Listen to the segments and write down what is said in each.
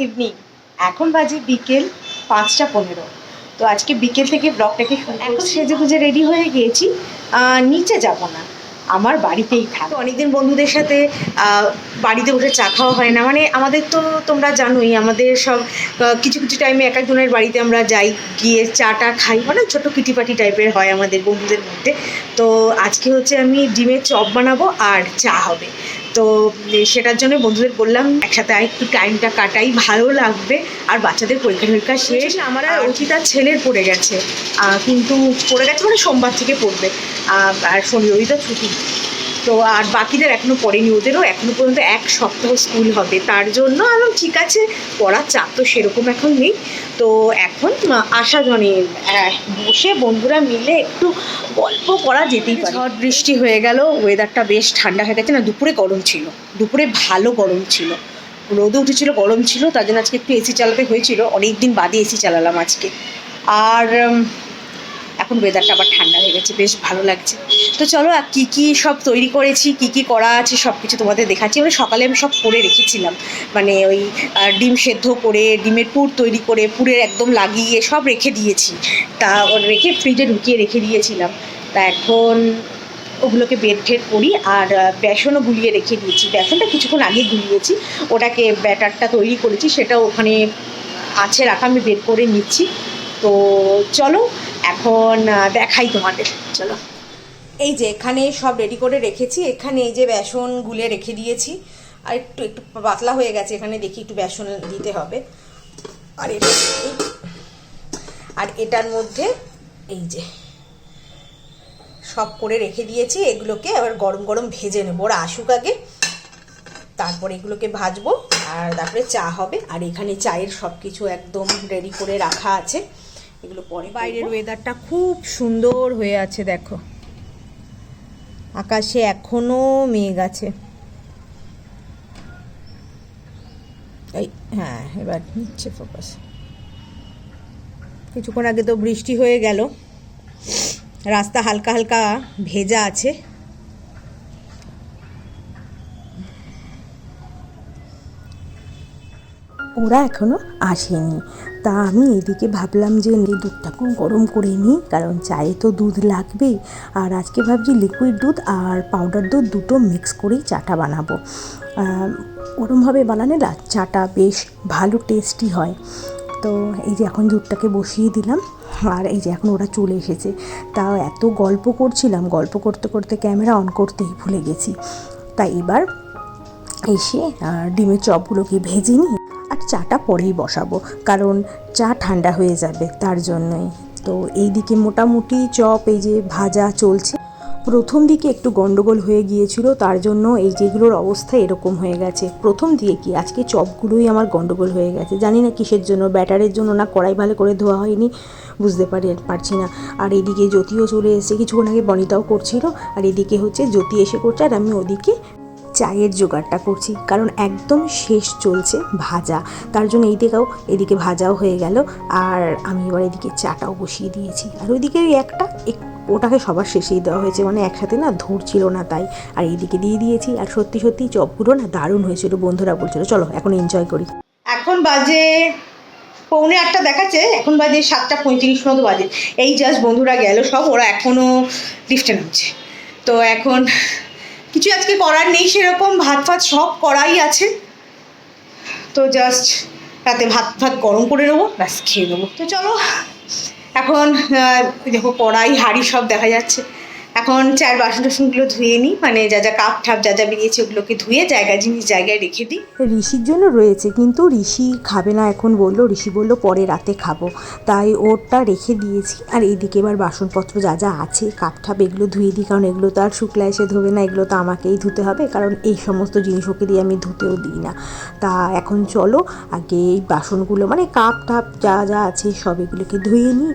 Evening. এখন বাজে বিকেল 5টা 15। তো আজকে বিকেল থেকে ব্লগটাকে এখন সেজে গুজে রেডি হয়ে গিয়েছি। নিচে যাব না, আমার বাড়িতেই থাক। অনেকদিন বন্ধুদের সাথে বাড়িতে বসে চা খাওয়া হয় না। মানে আমাদের তো তোমরা জানোই, আমাদের সব কিছু কিছু টাইমে এক একজনের বাড়িতে আমরা যাই, গিয়ে চাটা খাই, মানে ছোটো কিটিপাটি টাইপের হয় আমাদের বন্ধুদের মধ্যে। তো আজকে হচ্ছে আমি ডিমের চপ বানাবো আর চা হবে। তো সেটার জন্য বন্ধুদের বললাম একসাথে একটু টাইমটা কাটাই, ভালো লাগবে। আর বাচ্চাদের পরীক্ষা শেষ। আমার আর অর্চিতার ছেলের পড়ে গেছে, কিন্তু পড়ে গেছে মানে সোমবার থেকে পড়বে, আর শনি রবি তো ছুটি। তো আর বাকিদের এখনও পড়েনি, ওদেরও এখনও পর্যন্ত 1 সপ্তাহ স্কুল হবে। তার জন্য আমি ঠিক আছে, পড়ার চাপ তো সেরকম এখন নেই। তো এখন আসা জনে বসে বন্ধুরা মিলে একটু গল্প করা যেতেই পারে। ঝড় বৃষ্টি হয়ে গেল, ওয়েদারটা বেশ ঠান্ডা হয়ে গেছে। না, দুপুরে গরম ছিল, দুপুরে ভালো গরম ছিল, রোদও উঠেছিল, গরম ছিল। তার জন্য আজকে একটু এসি চালাতে হয়েছিল, অনেক দিন বাদে এসি চালালাম আজকে। আর এখন ওয়েদারটা আবার ঠান্ডা হয়ে গেছে, বেশ ভালো লাগছে। তো চলো, কী কী সব তৈরি করেছি, কী কী করা আছে সব কিছু তোমাদের দেখাচ্ছি। মানে সকালে আমি সব করে রেখেছিলাম, মানে ওই ডিম সেদ্ধ করে, ডিমের পুর তৈরি করে, পুরের একদম লাগিয়ে সব রেখে দিয়েছি। তা রেখে ফ্রিজে ঢুকিয়ে রেখে দিয়েছিলাম। তা এখন ওগুলোকে বের ঠের করি। আর বেসনও গুলিয়ে রেখে দিয়েছি, বেসনটা কিছুক্ষণ আগে গুলিয়েছি, ওটাকে ব্যাটারটা তৈরি করেছি, সেটা ওখানে আছে রাখা, আমি বের করে নিচ্ছি। তো চলো এখন দেখাই তোমাদের। চলো, এই যে এখানে সব রেডি করে রেখেছি। এখানে এই যে বেসন গুলে রেখে দিয়েছি, আর একটু একটু পাতলা হয়ে গেছে, এখানে দেখি একটু বেসন দিতে হবে। আর এটার মধ্যে এই যে সব করে রেখে দিয়েছি। এগুলোকে আবার গরম গরম ভেজে নেবো, ওরা আসুক আগে, তারপরে এগুলোকে ভাজবো, আর তারপরে চা হবে। আর এখানে চায়ের সব কিছু একদম রেডি করে রাখা আছে, এগুলো পরে। বাইরের ওয়েদারটা খুব সুন্দর হয়ে আছে, দেখো আকাশে এখনো মেঘ আছে। এই হ্যাঁ, এবার নিচ্ছে ফোকাস। কিছুক্ষণ আগে তো বৃষ্টি হয়ে গেল, রাস্তা হালকা হালকা ভেজা আছে। ওরা এখনও আসেনি, তা আমি এদিকে ভাবলাম যে দুধটাকেও গরম করে নিই, কারণ চায়ে তো দুধ লাগবেই। আর আজকে ভাবছি লিকুইড দুধ আর পাউডার দুধ দুটো মিক্স করেই চাটা বানাবো। ওরমভাবে বানালে না চাটা বেশ ভালো টেস্টি হয়। তো এই যে এখন দুধটাকে বসিয়ে দিলাম, আর এই যে এখন ওরা চলে এসেছে। তাও এত গল্প করছিলাম, গল্প করতে করতে ক্যামেরা অন করতেই ভুলে গেছি। তাই এবার এসে ডিমের চপগুলোকে ভেজে নিই, আর চাটা পরেই বসাবো, কারণ চা ঠান্ডা হয়ে যাবে তার জন্যই। তো এই দিকে মোটামুটি চপ এই যে ভাজা চলছে। প্রথম দিকে একটু গন্ডগোল হয়ে গিয়েছিল, তার জন্য এই যেগুলোর অবস্থা এরকম হয়ে গেছে। প্রথম দিয়ে কি আজকে চপগুলোই আমার গন্ডগোল হয়ে গেছে, জানি না কিসের জন্য, ব্যাটারের জন্য না কড়াই ভালো করে ধোয়া হয়নি, বুঝতে পারছি না। আর এদিকে জ্যোতিও চলে এসেছে, কিছুক্ষণ আগে বনিতাও করছিল। আর এদিকে হচ্ছে জ্যোতি এসে করছে, আর আমি ওদিকে চায়ের জোগাড়টা করছি, কারণ একদম শেষ চলছে ভাজা, তার জন্য এদিকে ভাজাও হয়ে গেল। আর আমি এবার এদিকে চাটাও বসিয়ে দিয়েছি। আর ওইদিকে ওটাকে সবার শেষেই দেওয়া হয়েছে, মানে একসাথে না ধরছিল না তাই। আর এইদিকে দিয়ে দিয়েছি। আর সত্যি সত্যি চপগুলো না দারুণ হয়েছিল, বন্ধুরা বলছিল চলো এখন এনজয় করি। এখন বাজে 7:45 দেখাচ্ছে, এখন বাজে 7:35 মতো বাজে। এই জাস্ট বন্ধুরা গেল সব, ওরা এখনও লিফটে নামছে। তো এখন কিছু আজকে করার নেই সেরকম, ভাত ফাত সব করাই আছে। তো জাস্ট রাতে ভাত গরম করে নেবো, ব্যাস খেয়ে নেবো। তো চলো এখন দেখো কড়াই হাঁড়ি সব দেখা যাচ্ছে। এখন চায়ের বাসন টাসনগুলো ধুয়ে নিই, মানে যা যা কাপ ঠাপ যা যা বেরিয়েছে ওগুলোকে ধুয়ে জিনিস জায়গায় রেখে দিই। ঋষির জন্য রয়েছে, কিন্তু ঋষি খাবে না এখন, ঋষি বললো পরে রাতে খাবো, তাই ওরটা রেখে দিয়েছি। আর এইদিকে এবার বাসনপত্র যা যা আছে কাপ ঠাপ এগুলো ধুয়ে দিই, কারণ এগুলো তো আর শুক্লা এসে ধোবে না, এগুলো তো আমাকেই ধুতে হবে, কারণ এই সমস্ত জিনিস ওকে দিয়ে আমি ধুতেও দিই না। তা এখন চলো আগে এই বাসনগুলো মানে কাপ ঠাপ যা যা আছে সব এগুলোকে ধুয়ে নিই।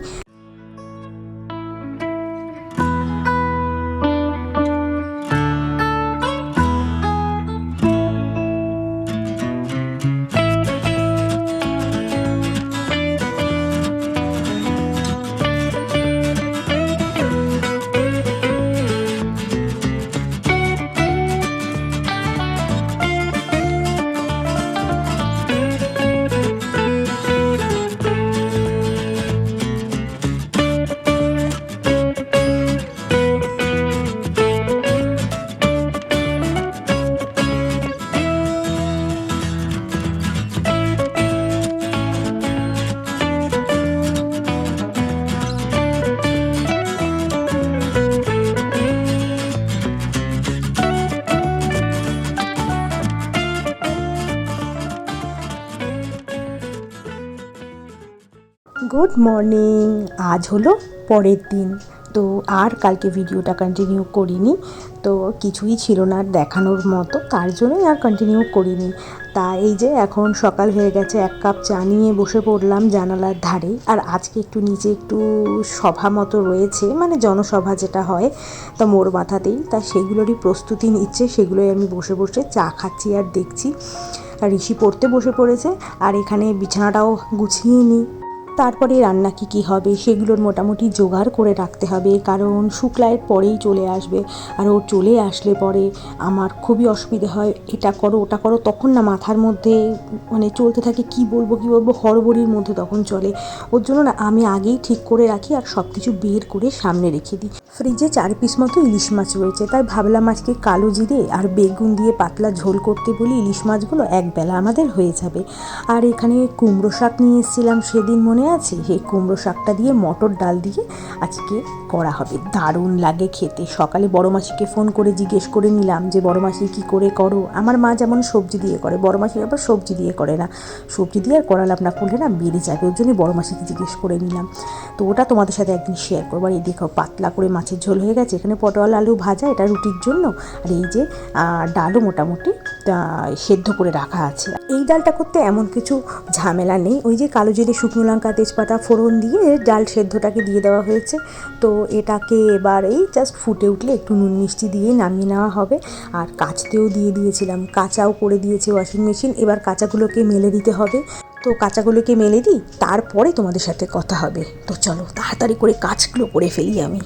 Good morning. আজ হলো পরের দিন, তো আর কালকে ভিডিওটা কন্টিনিউ করিনি, তো কিছুই ছিল না দেখানোর মতো, তার জন্যই আর কন্টিনিউ করিনি। তা এই যে এখন সকাল হয়ে গেছে, এক কাপ চা নিয়ে বসে পড়লাম জানালার ধারে। আর আজকে একটু নিচে একটু সভা মতো রয়েছে, মানে জনসভা যেটা হয় তা মোর মাথাতেই, তা সেগুলোরই প্রস্তুতি নিচ্ছে, সেগুলোই আমি বসে বসে চা খাচ্ছি আর দেখছি। আর ঋষি পড়তে বসে পড়েছে, আর এখানে বিছানাটাও গুছিয়ে নিই। তারপরে রান্না কী হবে সেগুলোর মোটামুটি জোগাড় করে রাখতে হবে, কারণ শুক্লায়ের পরেই চলে আসবে। আর ও চলে আসলে পরে আমার খুবই অসুবিধে হয়, এটা করো ওটা করো, তখন না মাথার মধ্যে মানে চলতে থাকে কী বলবো হড়বড়ির মধ্যে তখন চলে। ওর জন্য না আমি আগেই ঠিক করে রাখি আর সব কিছু বের করে সামনে রেখে দিই। ফ্রিজে 4 পিস মতো ইলিশ মাছ রয়েছে, তাই ভাবলাম আজকে কালো জিরে আর বেগুন দিয়ে পাতলা ঝোল করতে বলি, ইলিশ মাছগুলো একবেলা আমাদের হয়ে যাবে। আর এখানে কুমড়ো শাক নিয়ে এসেছিলাম সেদিন, মনে আছে? সেই কুমড়ো শাকটা দিয়ে মটর ডাল দিয়ে আজকে করা হবে, দারুণ লাগে খেতে। সকালে বড় মাসিকে ফোন করে জিজ্ঞেস করে নিলাম যে বড় মাসি কী করে করো। আমার মা যেমন সবজি দিয়ে করে, বড় মাসি আবার সবজি দিয়ে করে না, সবজি দিয়ে আর করালাম না, করলে না বেড়ে যাবে, ওর জন্যই বড় মাসিকে জিজ্ঞেস করে নিলাম। তো ওটা তোমাদের সাথে একদিন শেয়ার করবো। আর এই দেখো পাতলা করে মাছের ঝোল হয়ে গেছে, এখানে পটল আলু ভাজা, এটা রুটির জন্য। আর এই যে ডালও মোটামুটি সেদ্ধ করে রাখা আছে। এই ডালটা করতে এমন কিছু ঝামেলা নেই, ওই যে কালো জিরে শুকনো লঙ্কা তেজপাতা ফোড়ন দিয়ে ডাল সেদ্ধটাকে দিয়ে দেওয়া হয়েছে। তো এটাকে এবার এই জাস্ট ফুটে উঠলে একটু নুন মিষ্টি দিয়ে নামিয়ে নেওয়া হবে। আর কাচতেও দিয়ে দিয়েছিলাম, কাচাও করে দিয়েছে ওয়াশিং মেশিন, এবার কাচাগুলোকে মেলে দিতে হবে। তো কাচাগুলোকে মেলে দিই, তারপরে তোমাদের সাথে কথা হবে। তো চলো তাড়াতাড়ি করে কাজগুলো করে ফেলি আমি।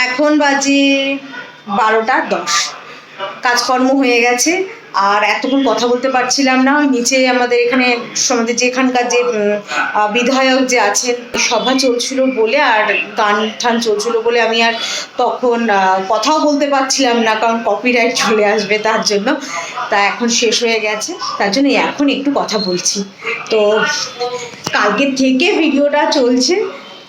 এখন বাজে 12টা 10, কাজকর্ম হয়ে গেছে। আর এতক্ষণ কথা বলতে পারছিলাম না, ওই নিচে আমাদের এখানে আমাদের যেখানকার যে বিধায়ক যে আছেন সভা চলছিল বলে আর গান ঠান চলছিল বলে আমি আর তখন কথাও বলতে পারছিলাম না, কারণ কপিরাইট চলে আসবে তার জন্য। তা এখন শেষ হয়ে গেছে, তার জন্য এখন একটু কথা বলছি। তো কালকে থেকে ভিডিওটা চলছে,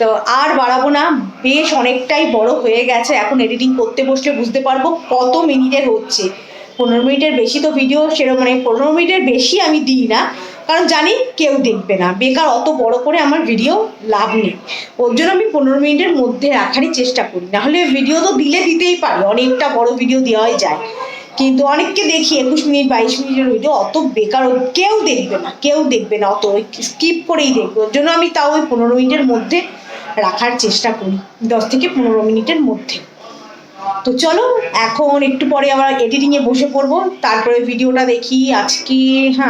তো আর বাড়াবো না, বেশ অনেকটাই বড় হয়ে গেছে। এখন এডিটিং করতে বসলে বুঝতে পারবো কত মিনিটের হচ্ছে। 15 মিনিটের বেশি তো ভিডিও সেরকম, মানে 15 মিনিটের বেশি আমি দিই না, কারণ জানি কেউ দেখবে না, বেকার অত বড় করে আমার ভিডিও লাভ নেই। ওর জন্য আমি 15 মিনিটের মধ্যে রাখারই চেষ্টা করি, নাহলে ভিডিও তো দিতেই পারি, অনেকটা বড় ভিডিও দেওয়াই যায়। কিন্তু অনেককে দেখি 21 মিনিট 22 মিনিটের ভিডিও, অত বেকার, কেউ দেখবে না, অত স্কিপ করেই দেখবে। ওর জন্য আমি তাও ওই 15 মিনিটের মধ্যে রাখার চেষ্টা করি, 10 থেকে 15 মিনিটের মধ্যে। তো চলো এখন একটু পরে আবার এডিটিংয়ে বসে পড়বো, তারপরে ভিডিওটা দেখি।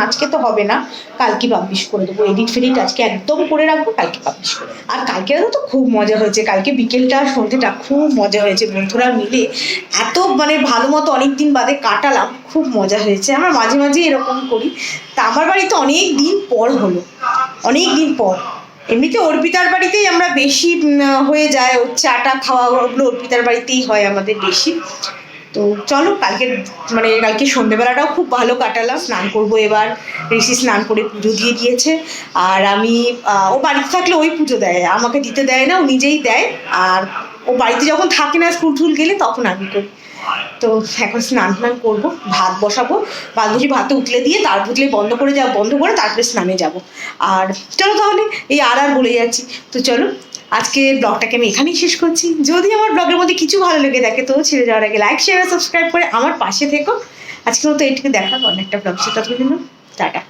আজকে তো হবে না, কালকে পাবলিশ করে দেবো। এডিট আজকে একদম করে রাখবো, কালকে পাবলিশ করে। আর কালকে তো খুব মজা হয়েছে, কালকে বিকেলটা আর সন্ধ্যেটা খুব মজা হয়েছে, বন্ধুরা মিলে এত মানে ভালো মতো অনেক দিন বাদে কাটালাম, খুব মজা হয়েছে। আমরা মাঝে মাঝে এরকম করি। তা আমার বাড়িতে অনেক দিন পর হলো, অনেক দিন পর। এমনিতে অর্পিতার বাড়িতেই আমরা বেশি হয়ে যায়, ওর চাটা খাওয়াগুলো অর্পিতার বাড়িতেই হয় আমাদের বেশি। তো চলো কালকে সন্ধ্যেবেলাটাও খুব ভালো কাটালাম। স্নান করবো এবার, ঋষি স্নান করে পুজো দিয়ে দিয়েছে। আর আমি ও বাড়িতে থাকলে ওই পুজো দেয়, আমাকে দিতে দেয় না, ও নিজেই দেয়। আর ও বাড়িতে যখন থাকে না, স্কুল টুল গেলে তখন আমি করি। তো এখন স্নান করবো, ভাত বসাবো, ভাতে উতলে দিয়ে বন্ধ করে তারপরে স্নানে যাব। আর চলো তাহলে, এই আর বলে যাচ্ছি। তো চলো, আজকে ব্লগটাকে আমি এখানেই শেষ করছি। যদি আমার ব্লগের মধ্যে কিছু ভালো লেগে থাকে তো ছেড়ে যাওয়ার আগে লাইক শেয়ার সাবস্ক্রাইব করে আমার পাশে থেকো। আজকের মতো এইটুকু, দেখা অনেকটা ব্লগ, সেটা টাটা।